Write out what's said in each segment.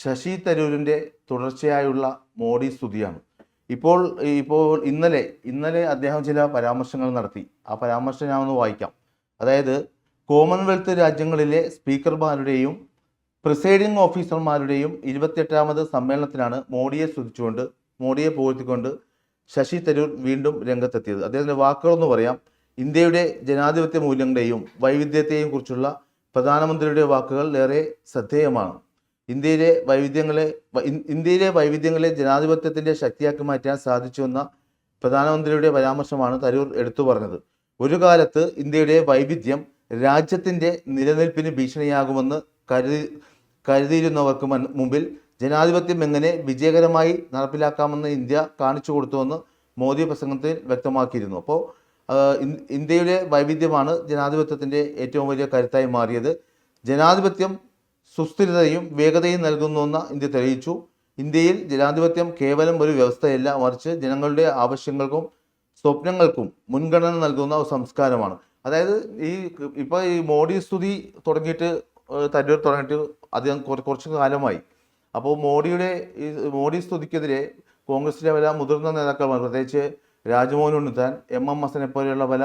ശശി തരൂരിൻ്റെ തുടർച്ചയായുള്ള മോഡി സ്തുതിയാണ്. ഇപ്പോൾ ഇപ്പോൾ ഇന്നലെ അദ്ദേഹം ചില പരാമർശങ്ങൾ നടത്തി. ആ പരാമർശം ഞാൻ ഒന്ന് വായിക്കാം. അതായത് കോമൺവെൽത്ത് രാജ്യങ്ങളിലെ സ്പീക്കർമാരുടെയും പ്രിസൈഡിംഗ് ഓഫീസർമാരുടെയും 28ാമത് സമ്മേളനത്തിലാണ് മോഡിയെ പുകഴ്ത്തിക്കൊണ്ട് ശശി തരൂർ വീണ്ടും രംഗത്തെത്തിയത്. അദ്ദേഹത്തിൻ്റെ വാക്കുകളൊന്ന് പറയാം. ഇന്ത്യയുടെ ജനാധിപത്യ മൂല്യങ്ങളെയും വൈവിധ്യത്തെയും കുറിച്ചുള്ള പ്രധാനമന്ത്രിയുടെ വാക്കുകൾ ഏറെ ശ്രദ്ധേയമാണ്. ഇന്ത്യയിലെ വൈവിധ്യങ്ങളെ ജനാധിപത്യത്തിൻ്റെ ശക്തിയാക്കി മാറ്റാൻ സാധിച്ചുവെന്ന പ്രധാനമന്ത്രിയുടെ പരാമർശമാണ് തരൂർ എടുത്തു പറഞ്ഞത്. ഒരു കാലത്ത് ഇന്ത്യയുടെ വൈവിധ്യം രാജ്യത്തിൻ്റെ നിലനിൽപ്പിന് ഭീഷണിയാകുമെന്ന് കരുതിയിരുന്നവർക്ക് മുമ്പിൽ ജനാധിപത്യം എങ്ങനെ വിജയകരമായി നടപ്പിലാക്കാമെന്ന് ഇന്ത്യ കാണിച്ചു കൊടുത്തുവെന്ന് മോദി പ്രസംഗത്തിൽ വ്യക്തമാക്കിയിരുന്നു. അപ്പോൾ ഇന്ത്യയുടെ വൈവിധ്യമാണ് ജനാധിപത്യത്തിൻ്റെ ഏറ്റവും വലിയ കരുത്തായി മാറിയത്. ജനാധിപത്യം സുസ്ഥിരതയും വേഗതയും നൽകുന്നുവെന്ന് ഇന്ത്യ തെളിയിച്ചു. ഇന്ത്യയിൽ ജനാധിപത്യം കേവലം ഒരു വ്യവസ്ഥയല്ല, മറിച്ച് ജനങ്ങളുടെ ആവശ്യങ്ങൾക്കും സ്വപ്നങ്ങൾക്കും മുൻഗണന നൽകുന്ന ഒരു സംസ്കാരമാണ്. അതായത് ഇപ്പോൾ ഈ മോഡി സ്തുതി തരൂർ തുടങ്ങിയിട്ട് അധികം കുറച്ച് കാലമായി. അപ്പോൾ മോഡി സ്തുതിക്കെതിരെ കോൺഗ്രസിലെ പല മുതിർന്ന നേതാക്കന്മാർ, പ്രത്യേകിച്ച് രാജ്മോഹൻ ഉണ്ണിത്താൻ, എം ഹസനെ പോലെയുള്ള പല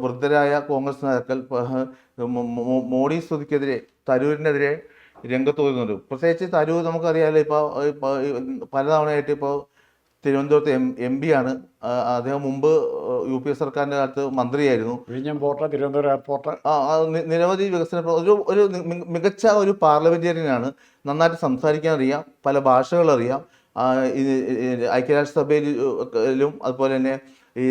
വൃദ്ധരായ കോൺഗ്രസ് നേതാക്കൾ മോഡി സ്തുതിക്കെതിരെ തരൂരിനെതിരെ രംഗത്ത് വരുന്നുണ്ട്. പ്രത്യേകിച്ച് തരൂർ നമുക്കറിയാമല്ലോ, ഇപ്പോൾ പലതവണയായിട്ട് ഇപ്പോൾ തിരുവനന്തപുരത്ത് MP ആണ്. അദ്ദേഹം മുമ്പ് UP സർക്കാരിൻ്റെ കാലത്ത് മന്ത്രിയായിരുന്നു. നിരവധി വികസന ഒരു മികച്ച ഒരു പാർലമെന്റേറിയനാണ്. നന്നായിട്ട് സംസാരിക്കാൻ അറിയാം, പല ഭാഷകൾ അറിയാം. ഐക്യരാഷ്ട്രസഭയിലും അതുപോലെ തന്നെ ഈ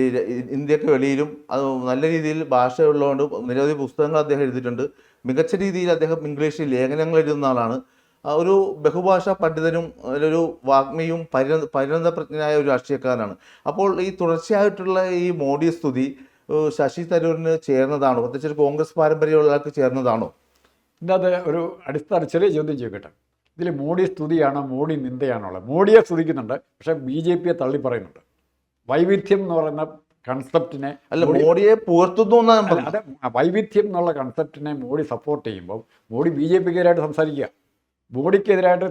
ഇന്ത്യക്ക് വെളിയിലും അത് നല്ല രീതിയിൽ ഭാഷയുള്ളതുകൊണ്ട് നിരവധി പുസ്തകങ്ങൾ അദ്ദേഹം എഴുതിയിട്ടുണ്ട്. മികച്ച രീതിയിൽ അദ്ദേഹം ഇംഗ്ലീഷിൽ ലേഖനങ്ങൾ എഴുതുന്ന ആളാണ്. ഒരു ബഹുഭാഷാ പണ്ഡിതനും ഒരു വാഗ്മിയും പരിണതപ്രജ്ഞനായ ഒരു രാഷ്ട്രീയക്കാരനാണ്. അപ്പോൾ ഈ തുടർച്ചയായിട്ടുള്ള ഈ മോഡി സ്തുതി ശശി തരൂരിന് ചേർന്നതാണോ? പ്രത്യേകിച്ച് കോൺഗ്രസ് പാരമ്പര്യമുള്ള ആൾക്ക് ചേർന്നതാണോ? ഇതിനകത്ത് ഒരു അടിസ്ഥാന ചെറിയ ചോദ്യം ചോദിക്കട്ടെ. ഇതിൽ മോഡി സ്തുതിയാണോ മോഡി നിന്ദയാണുള്ളത്? മോഡിയെ സ്തുതിക്കുന്നുണ്ട്, പക്ഷേ BJP തള്ളി പറയുന്നുണ്ട്. വൈവിധ്യം എന്ന് പറയുന്ന കൺസെപ്റ്റിനെ അല്ല, മോഡിയെ പുകഴ്ത്തുന്നു. അതെ, വൈവിധ്യം എന്നുള്ള കൺസെപ്റ്റിനെ മോഡി സപ്പോർട്ട് ചെയ്യുമ്പോൾ മോഡി BJPക്കെതിരായിട്ട് സംസാരിക്കുക. മോഡിക്കെതിരായിട്ട്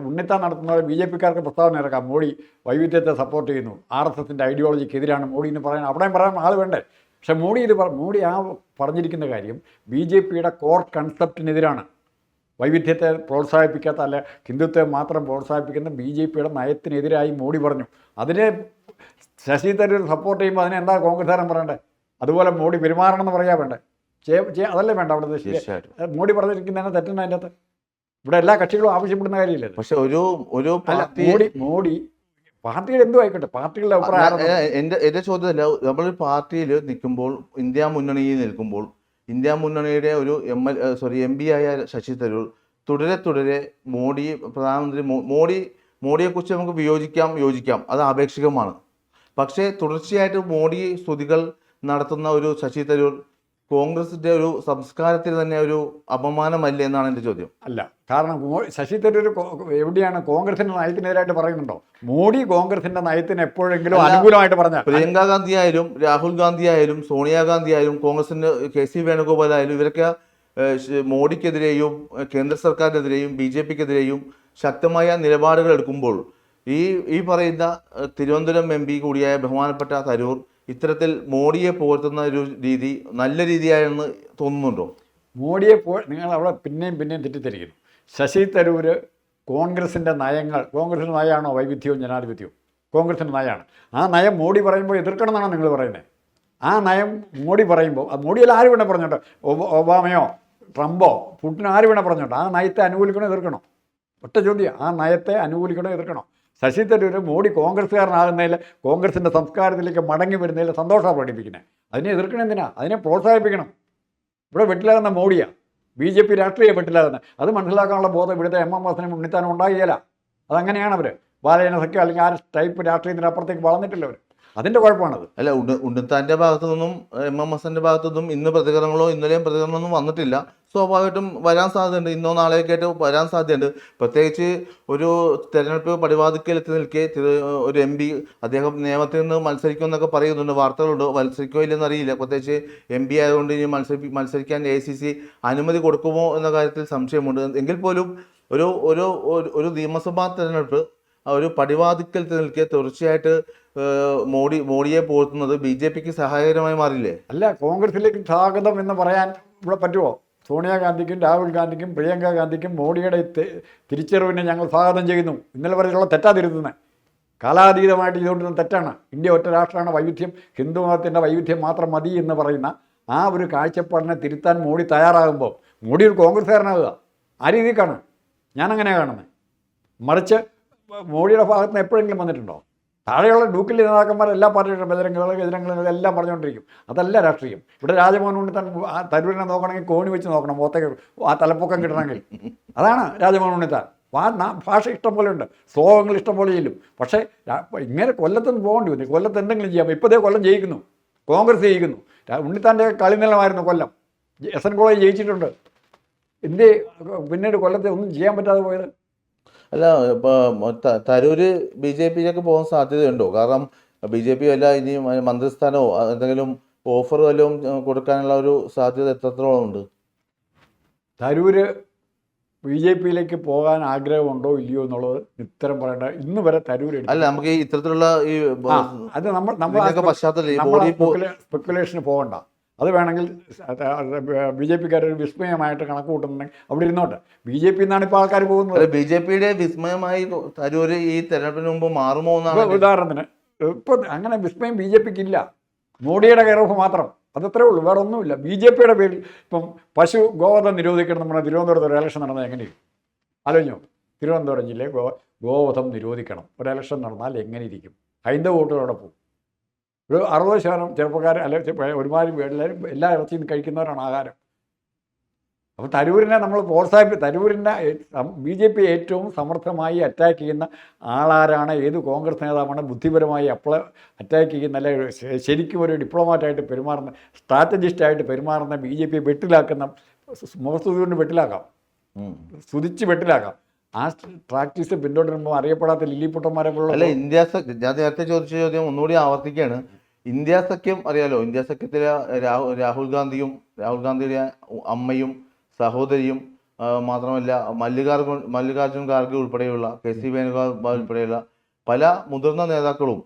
ഉണ്ണിത്താൻ നടത്തുന്നത് BJPക്കാർക്ക് പ്രസ്താവന ഇറക്കാം. മോഡി വൈവിധ്യത്തെ സപ്പോർട്ട് ചെയ്യുന്നു, RSSൻ്റെ ഐഡിയോളജിക്കെതിരാണ് മോഡി എന്ന് പറയാൻ അവിടെയും പറയാൻ ആൾ വേണ്ടേ? പക്ഷേ മോഡി ആ പറഞ്ഞിരിക്കുന്ന കാര്യം BJPയുടെ കോർ കൺസെപ്റ്റിനെതിരാണ്. വൈവിധ്യത്തെ പ്രോത്സാഹിപ്പിക്കാത്ത, അല്ല ഹിന്ദുത്വത്തെ മാത്രം പ്രോത്സാഹിപ്പിക്കുന്ന BJPയുടെ നയത്തിനെതിരായി മോഡി പറഞ്ഞു. അതിനെ ശശി തരൂർ സപ്പോർട്ട് ചെയ്യുമ്പോൾ അതിനെ എന്താ കോൺഗ്രസ്സുകാരൻ പറയണ്ടേ? അതുപോലെ മോഡി പെരുമാറണം എന്ന് പറയാൻ വേണ്ടേ? അതല്ലേ വേണ്ട അവിടെ? മോഡി പറഞ്ഞിരിക്കുന്നതിനെ തെറ്റുന്ന അതിൻ്റെ അകത്ത്. ഇവിടെ എല്ലാ കക്ഷികളും ആവശ്യപ്പെടുന്ന കാര്യമില്ല. പക്ഷെ മോഡി പാർട്ടികൾ എന്തും ആയിക്കോട്ടെ, പാർട്ടികളുടെ അഭിപ്രായം. എൻ്റെ ചോദ്യമല്ല, നമ്മൾ പാർട്ടിയിൽ നിൽക്കുമ്പോൾ, ഇന്ത്യ മുന്നണിയിൽ നിൽക്കുമ്പോൾ, ഇന്ത്യ മുന്നണിയുടെ ഒരു MP ആയ ശശി തരൂർ തുടരെ മോഡിയെക്കുറിച്ച് നമുക്ക് യോജിക്കാം, അത് ആപേക്ഷികമാണ്. പക്ഷേ തുടർച്ചയായിട്ട് മോഡി സ്തുതികൾ നടത്തുന്ന ഒരു ശശി തരൂർ കോൺഗ്രസിൻ്റെ ഒരു സംസ്കാരത്തിന് തന്നെ ഒരു അപമാനമല്ലേ എന്നാണ് എൻ്റെ ചോദ്യം. അല്ല, കാരണം ശശി തരൂർ എവിടെയാണ് കോൺഗ്രസിൻ്റെ നയത്തിനെതിരായിട്ട് പറയുന്നുണ്ടോ? മോഡി കോൺഗ്രസിൻ്റെ നയത്തിന് എപ്പോഴെങ്കിലും അനുകൂലമായിട്ട് പറഞ്ഞാൽ, പ്രിയങ്ക ഗാന്ധി ആയാലും രാഹുൽ ഗാന്ധി ആയാലും സോണിയാഗാന്ധി ആയാലും കോൺഗ്രസിൻ്റെ KC വേണുഗോപാൽ ആയാലും ഇവരൊക്കെ മോഡിക്കെതിരെയും കേന്ദ്ര സർക്കാരിനെതിരെയും BJPക്കെതിരെയും ശക്തമായ നിലപാടുകൾ എടുക്കുമ്പോൾ ഈ പറയുന്ന തിരുവനന്തപുരം MP കൂടിയായ ബഹുമാനപ്പെട്ട തരൂർ ഇത്തരത്തിൽ മോഡിയെ പുകഴ്ത്തുന്ന ഒരു രീതി നല്ല രീതിയായെന്ന് തോന്നുന്നുണ്ടോ? നിങ്ങൾ അവിടെ പിന്നെയും തെറ്റിദ്ധരിക്കുന്നു. ശശി തരൂർ കോൺഗ്രസിൻ്റെ നയമാണോ വൈവിധ്യവും ജനാധിപത്യവും? കോൺഗ്രസിൻ്റെ നയമാണ്. ആ നയം മോഡി പറയുമ്പോൾ എതിർക്കണം എന്നാണോ നിങ്ങൾ പറയുന്നത്? ആ നയം മോഡി പറയുമ്പോൾ, മോഡിയിൽ ആര് വേണേൽ പറഞ്ഞോട്ടെ, ഒബാമയോ ട്രംപോ പുടിനോ ആര് വേണേൽ പറഞ്ഞോട്ടെ, ആ നയത്തെ അനുകൂലിക്കണോ എതിർക്കണോ? ഒറ്റ ചോദ്യം, ആ നയത്തെ അനുകൂലിക്കണോ എതിർക്കണോ? ശശി തരൂർ മോഡി കോൺഗ്രസ്സുകാരനാകുന്നതിൽ, കോൺഗ്രസിൻ്റെ സംസ്കാരത്തിലേക്ക് മടങ്ങി വരുന്നതിൽ സന്തോഷമാണ് പ്രകടിപ്പിക്കുന്നത്. അതിനെ എതിർക്കണം എന്തിനാ? അതിനെ പ്രോത്സാഹിപ്പിക്കണം. ഇവിടെ വെട്ടിലാകുന്ന മോഡിയാണ്, BJP രാഷ്ട്രീയം വെട്ടിലാകുന്നത്. അത് മനസ്സിലാക്കാനുള്ള ബോധം ഇവിടുത്തെ M ഹസനും ഉണ്ണിത്താനും ഉണ്ടാകില്ല. അതങ്ങനെയാണ് അവർ. ബാലജന സഖ്യം അല്ലെങ്കിൽ ആ ടൈപ്പ് രാഷ്ട്രീയത്തിനപ്പുറത്തേക്ക് വളർന്നിട്ടില്ല അവർ. അതിൻ്റെ കുഴപ്പമാണത്. അല്ല, ഉണ്ണിത്താന്റെ ഭാഗത്തു നിന്നും MMSന്റെ ഭാഗത്തു നിന്നും ഇന്ന് പ്രതികരണങ്ങളോ ഇന്നലെയും പ്രതികരണമൊന്നും വന്നിട്ടില്ല. സ്വാഭാവികമായിട്ടും വരാൻ സാധ്യതയുണ്ട്, ഇന്നോ നാളെയൊക്കെ ആയിട്ട് വരാൻ സാധ്യതയുണ്ട്. പ്രത്യേകിച്ച് ഒരു തെരഞ്ഞെടുപ്പ് പടിവാതിക്കൽ എത്തി നിൽക്കെ ഒരു MP അദ്ദേഹം നിയമത്തിൽ നിന്ന് മത്സരിക്കുമെന്നൊക്കെ പറയുന്നുണ്ട്, വാർത്തകളുണ്ട്. മത്സരിക്കോ ഇല്ലെന്ന് അറിയില്ല. പ്രത്യേകിച്ച് MP ആയതുകൊണ്ട് ഇനി മത്സരിക്കാൻ AICC അനുമതി കൊടുക്കുമോ എന്ന കാര്യത്തിൽ സംശയമുണ്ട്. എങ്കിൽ പോലും ഒരു ഒരു ഒരു നിയമസഭാ തെരഞ്ഞെടുപ്പ് ഒരു പടിവാതിക്കൽ നിൽക്കെ തീർച്ചയായിട്ട് മോഡിയെ പോറ്റുന്നത് BJPക്ക് സഹായകരമായി മാറില്ലേ? അല്ല, കോൺഗ്രസിലേക്ക് സ്വാഗതം എന്ന് പറയാൻ ഇവിടെ പറ്റുമോ? സോണിയാഗാന്ധിക്കും രാഹുൽ ഗാന്ധിക്കും പ്രിയങ്ക ഗാന്ധിക്കും മോഡിയുടെ തിരിച്ചറിവിനെ ഞങ്ങൾ സ്വാഗതം ചെയ്യുന്നു. ഇന്നലെ പറഞ്ഞിട്ടുള്ള തെറ്റാതിരുത്തുന്നത് കാലാതീതമായിട്ട് ചെയ്തുകൊണ്ടിരുന്ന തെറ്റാണ്. ഇന്ത്യ ഒറ്റ രാഷ്ട്രമാണ്, വൈവിധ്യം ഹിന്ദു മതത്തിൻ്റെ വൈവിധ്യം മാത്രം മതി എന്ന് പറയുന്ന ആ ഒരു കാഴ്ചപ്പാടിനെ തിരുത്താൻ മോഡി തയ്യാറാകുമ്പോൾ മോഡി ഒരു കോൺഗ്രസ്സുകാരനാകുക. ആ രീതിക്കാണ് ഞാനങ്ങനെ കാണുന്നത്. മറിച്ച് മോഡിയുടെ ഭാഗത്ത് നിന്ന് എപ്പോഴെങ്കിലും വന്നിട്ടുണ്ടോ? താഴെയുള്ള ഡൂക്കിലെ നേതാക്കന്മാർ എല്ലാ പാർട്ടിയുടെ ബജരംഗങ്ങൾ എല്ലാം പറഞ്ഞുകൊണ്ടിരിക്കും. അതല്ല രാഷ്ട്രീയം. ഇവിടെ രാജ്മോഹൻ ഉണ്ണിത്താൻ തരൂരിനെ നോക്കണമെങ്കിൽ കോണി വെച്ച് നോക്കണം, മുഖത്തേക്ക് ആ തലപ്പൊക്കം കിട്ടണമെങ്കിൽ. അതാണ് രാജ്മോഹൻ ഉണ്ണിത്താൻ. ഭാഷ ഇഷ്ടം പോലെ ഉണ്ട്, ശ്ലോകങ്ങൾ ഇഷ്ടം പോലെ ചെല്ലും. പക്ഷേ ഇങ്ങനെ കൊല്ലത്തുനിന്ന് പോകേണ്ടി വരും. കൊല്ലത്ത് എന്തെങ്കിലും ചെയ്യാം. ഇപ്പോഴത്തെ കൊല്ലം ജയിക്കുന്നു, കോൺഗ്രസ് ജയിക്കുന്നു. ഉണ്ണിത്താൻ്റെ കളിനിലമായിരുന്നു കൊല്ലം. SN കോളേജ് ജയിച്ചിട്ടുണ്ട്. എന്തേ പിന്നീട് കൊല്ലത്തെ ഒന്നും ചെയ്യാൻ പറ്റാതെ പോയത്? അല്ല, ഇപ്പോൾ തരൂര് BJPയിലേക്ക് പോകാൻ സാധ്യതയുണ്ടോ? കാരണം BJP വല്ല ഇനി മന്ത്രിസ്ഥാനമോ എന്തെങ്കിലും ഓഫർ വല്ലതും കൊടുക്കാനുള്ള ഒരു സാധ്യത എത്രത്തോളം ഉണ്ട്? തരൂര് BJPയിലേക്ക് പോകാൻ ആഗ്രഹമുണ്ടോ ഇല്ലയോ എന്നുള്ളത് ഉത്തരം പറയേണ്ട. ഇന്ന് വരെ തരൂര് അല്ല, നമുക്ക് ഈ ഇത്തരത്തിലുള്ള ഈ അത് നമ്മൾ പശ്ചാത്തലം സ്പെക്കുലേഷന് പോകണ്ട. അത് വേണമെങ്കിൽ BJPക്കാരൊരു വിസ്മയമായിട്ട് കണക്ക് കൂട്ടുന്നുണ്ടെങ്കിൽ അവിടെ ഇരുന്നോട്ടെ. BJP എന്നാണ് ഇപ്പോൾ ആൾക്കാർ പോകുന്നത്. BJPയുടെ വിസ്മയമായി തരൂര് ഈ തെരഞ്ഞെടുപ്പിന് മുമ്പ് മാറുമോ എന്നാണ്. ഉദാഹരണത്തിന് ഇപ്പം അങ്ങനെ വിസ്മയം BJPക്ക് ഇല്ല. മോഡിയുടെ കെയർ ഓഫ് മാത്രം, അതത്രേ ഉള്ളൂ, വേറെ ഒന്നുമില്ല. BJPയുടെ പേരിൽ ഇപ്പം പശു ഗോവധം നിരോധിക്കണം നമ്മുടെ തിരുവനന്തപുരത്ത് ഒരു ഇലക്ഷൻ നടന്നത് എങ്ങനെയും ആലോചിച്ചോ? തിരുവനന്തപുരം ജില്ലയിൽ ഗോവധം നിരോധിക്കണം, ഒരു ഇലക്ഷൻ നടന്നാൽ എങ്ങനെ ഇരിക്കും? ഹൈന്ദവ വോട്ടുകളോടെ പോകും. ഒരു 60% ചെറുപ്പക്കാർ ഒരുമാതിരി എല്ലാവരും എല്ലാ ഇറച്ചിയും കഴിക്കുന്നവരാണ് ആഹാരം. അപ്പോൾ തരൂരിനെ നമ്മൾ തരൂരിനെ BJP ഏറ്റവും സമർത്ഥമായി അറ്റാക്ക് ചെയ്യുന്ന ആളാരാണ്? ഏത് കോൺഗ്രസ് നേതാവാണ് ബുദ്ധിപരമായി അറ്റാക്ക് ചെയ്യുന്ന, അല്ലെ ശരിക്കും ഒരു ഡിപ്ലോമാറ്റായിട്ട് പെരുമാറുന്ന, സ്ട്രാറ്റജിസ്റ്റായിട്ട് പെരുമാറുന്ന BJP വെട്ടിലാക്കുന്ന, മുഖസ്തുതി കൊണ്ട് വെട്ടിലാക്കാം, സ്തുതിച്ച് വെട്ടിലാക്കാം. ആ പ്രാക്ടീസ് പിന്തുടരുമ്പോൾ അറിയപ്പെടാത്ത ലില്ലിപ്പൊട്ടന്മാരെ പോലുള്ള. അല്ല, ഞാൻ നേരത്തെ ചോദിച്ച ചോദ്യം ഒന്നുകൂടി ആവർത്തിക്കുകയാണ്. ഇന്ത്യ സഖ്യം അറിയാലോ, ഇന്ത്യ സഖ്യത്തിലെ രാഹുൽ ഗാന്ധിയുടെ അമ്മയും സഹോദരിയും മാത്രമല്ല മല്ലികാർജുൻ ഖാർഗെ ഉൾപ്പെടെയുള്ള KC വേണുഗോപാൽ ഉൾപ്പെടെയുള്ള പല മുതിർന്ന നേതാക്കളും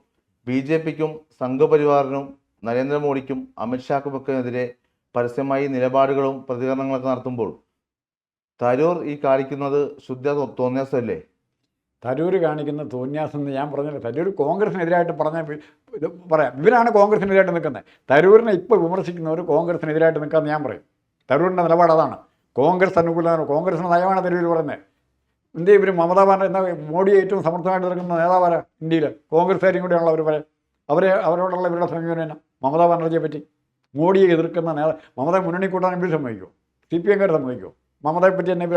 BJPക്കും സംഘപരിവാറിനും നരേന്ദ്രമോദിക്കും അമിത്ഷാക്കുമൊക്കെ എതിരെ പരസ്യമായി നിലപാടുകളും പ്രതികരണങ്ങളൊക്കെ നടത്തുമ്പോൾ തരൂർ ഈ കാണിക്കുന്നത് ശുദ്ധ തോന്നിയാസല്ലേ? തരൂർ കാണിക്കുന്ന തോന്നിയാസം എന്ന് ഞാൻ പറഞ്ഞില്ല. തരൂർ കോൺഗ്രസിനെതിരായിട്ട് ഇത് പറയാം. ഇവരാണ് കോൺഗ്രസിനെതിരായിട്ട് നിൽക്കുന്നത്. തരൂരിനെ ഇപ്പോൾ വിമർശിക്കുന്നവർ കോൺഗ്രസിനെതിരായിട്ട് നിൽക്കാമെന്ന് ഞാൻ പറയും. തരൂരിൻ്റെ നിലപാട് അതാണ്. കോൺഗ്രസ് അനുകൂലമാണ്, കോൺഗ്രസിൻ്റെ നയമാണ് തരൂർ പറയുന്നത്. ഇന്ത്യ ഇവർ മമതാ ബാനർജി മോഡി ഏറ്റവും സമർത്ഥമായിട്ട് നിൽക്കുന്ന നേതാവാരാ ഇന്ത്യയിൽ? കോൺഗ്രസ്സുകാരും കൂടിയാണല്ലോ അവർ പറയാം. അവരോടുള്ള ഇവരുടെ സമീപനം മമതാ ബാനർജിയെ പറ്റി. മോഡിയെ എതിർക്കുന്ന മമതയെ മുന്നണി കൂട്ടാൻ ഇവർ സമ്മതിക്കുമോ? CPM-കാർ സമ്മതിക്കുമോ? മമതയെ പറ്റി തന്നെ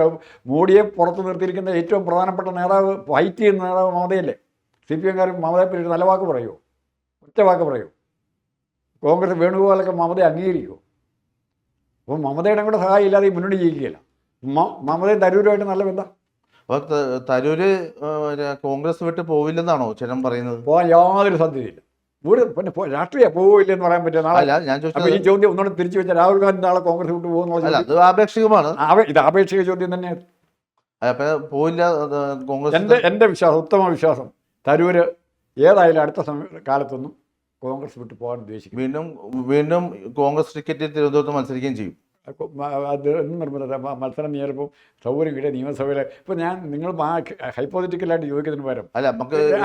മോഡിയെ പുറത്ത് നിർത്തിയിരിക്കുന്ന ഏറ്റവും പ്രധാനപ്പെട്ട നേതാവ്, ഫൈറ്റ് ചെയ്യുന്ന നേതാവ് മമതയല്ലേ? CPM-കാരും മമതയെ പറ്റി നല്ല വാക്ക് പറയുമോ? ഒറ്റ വാക്ക് പറയുമോ? കോൺഗ്രസ് വേണുഗോപാലൊക്കെ മമതയെ അംഗീകരിക്കുമോ? അപ്പോൾ മമതയുടെ കൂടെ സഹായം ഇല്ലാതെ ഈ മുന്നണി ജയിക്കുകയില്ല. മമതയും തരൂരുമായിട്ട് നല്ല ബന്ധം. അപ്പോൾ തരൂര് കോൺഗ്രസ് വിട്ട് പോവില്ലെന്നാണോ ചേട്ടൻ പറയുന്നത്? പോകാൻ യാതൊരു സാധ്യതയില്ല. പിന്നെ രാഷ്ട്രീയ പോവില്ലെന്ന് പറയാൻ പറ്റിയ നാളെ. ഞാൻ ഈ ചോദ്യം ഒന്നുകൂടെ തിരിച്ചു വെച്ചാൽ രാഹുൽ ഗാന്ധി നാളെ കോൺഗ്രസ് വിട്ട് പോകുന്ന അത് ആപേക്ഷികമാണ്. ഇത് ആപേക്ഷിക ചോദ്യം തന്നെയാണ്. പോയില്ല കോൺഗ്രസ്. എൻ്റെ വിശ്വാസം, ഉത്തമ വിശ്വാസം, തരൂര് ഏതായാലും അടുത്ത കാലത്തൊന്നും കോൺഗ്രസ് വിട്ട് പോകാൻ ഉദ്ദേശിക്കും. വീണ്ടും കോൺഗ്രസ് ടിക്കറ്റിൽ തിരുവനന്തപുരത്ത് മത്സരിക്കുകയും ചെയ്യും. അത് നിർബന്ധ മത്സരം നേരിപ്പോൾ സൗകര്യം കിട്ടിയ നിയമസഭയിലെ ഇപ്പോൾ നിങ്ങൾ ഹൈപ്പോത്തറ്റിക്കലായിട്ട് ചോദിക്കുന്നതിന് പകരം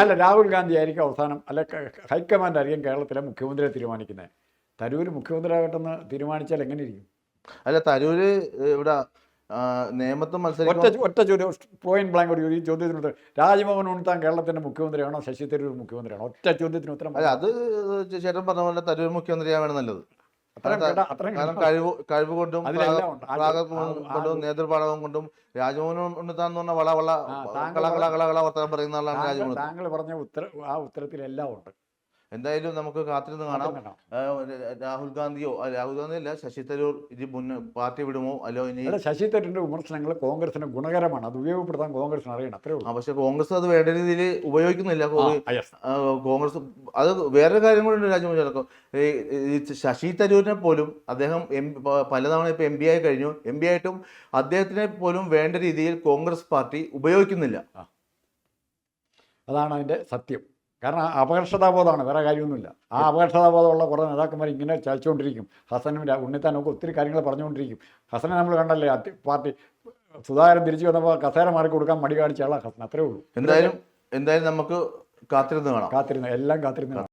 അല്ല രാഹുൽ ഗാന്ധി ആയിരിക്കും അവസാനം, അല്ല ഹൈക്കമാൻഡ് ആയിരിക്കും കേരളത്തിലെ മുഖ്യമന്ത്രിയെ തീരുമാനിക്കുന്നത്. തരൂർ മുഖ്യമന്ത്രിയാകട്ടെന്ന് തീരുമാനിച്ചാൽ എങ്ങനെ ഇരിക്കും? അല്ല, തരൂര് ഇവിടെ നിയമത്തും മത്സരിക്കും. ഒറ്റ ചോദ്യം, പോയിന്റ് ബ്ലാങ്ക് ഒരു ചോദ്യത്തിനുണ്ട്. രാജ്മോഹൻ ഉണ്ണിത്താൻ കേരളത്തിൻ്റെ മുഖ്യമന്ത്രിയാണോ ശശി തരൂർ മുഖ്യമന്ത്രിയാണോ? ഒറ്റ ചോദ്യത്തിന് ഉത്തരം. അല്ല, അത് ചേട്ടൻ പറഞ്ഞ പോലെ തരൂർ മുഖ്യമന്ത്രിയാവാണ് നല്ലത്. കഴിവ് കൊണ്ടും നേതൃപാടവം കൊണ്ടും രാജ്മോഹൻ ഉണ്ണിത്താൻ എന്ന് പറഞ്ഞ വർത്തമാനം പറയുന്ന ആളാണ് രാജ്മോഹൻ. താങ്കൾ പറഞ്ഞ ആ ഉത്തരത്തിലെല്ലാം ഉണ്ട്. എന്തായാലും നമുക്ക് കാത്തിരുന്ന് കാണാം. കാണാം. രാഹുൽ ഗാന്ധിയോ രാഹുൽ ഗാന്ധി അല്ല, ശശി തരൂർ ഇത് പാർട്ടി വിടുമോ അല്ലോ ഇനി? അല്ല, ശശി തരൂരിൻ്റെ വിമർശനങ്ങൾ കോൺഗ്രസിന് ഗുണകരമാണ്, അത് ഉപയോഗപ്പെടുത്താൻ കോൺഗ്രസിന് അറിയണം, അത്രേ ഉള്ളൂ. പക്ഷെ കോൺഗ്രസ് അത് വേണ്ട രീതിയിൽ ഉപയോഗിക്കുന്നില്ല. യെസ്. കോൺഗ്രസ് അത് വേറൊരു കാര്യം കൂടെ ഉണ്ട് രാജ്യമോ. ഈ ശശി തരൂരിനെ പോലും അദ്ദേഹം പലതവണ ഇപ്പോൾ എം പി ആയി കഴിഞ്ഞു. എം പി ആയിട്ടും അദ്ദേഹത്തിനെ പോലും വേണ്ട രീതിയിൽ കോൺഗ്രസ് പാർട്ടി ഉപയോഗിക്കുന്നില്ല. അതാണ് അതിൻ്റെ സത്യം. കാരണം അപകർഷതാബോധമാണ്, വേറെ കാര്യമൊന്നുമില്ല. ആ അപകർഷതാബോധമുള്ള കുറേ നേതാക്കന്മാർ ഇങ്ങനെ ചലിച്ചുകൊണ്ടിരിക്കും. ഹസനും ഉണ്ണിത്താനൊക്കെ ഒത്തിരി കാര്യങ്ങൾ പറഞ്ഞുകൊണ്ടിരിക്കും. ഹസനെ നമ്മൾ കണ്ടല്ലേ, പാർട്ടി സുധാകരൻ തിരിച്ചു വന്നപ്പോൾ കസേര മാറി കൊടുക്കാൻ മടി കാണിച്ച ആളാണ് ഹസൻ, അത്രേ ഉള്ളൂ. എന്തായാലും നമുക്ക് കാത്തിരുന്ന് കാണാം. എല്ലാം കാത്തിരുന്ന് കാണാം.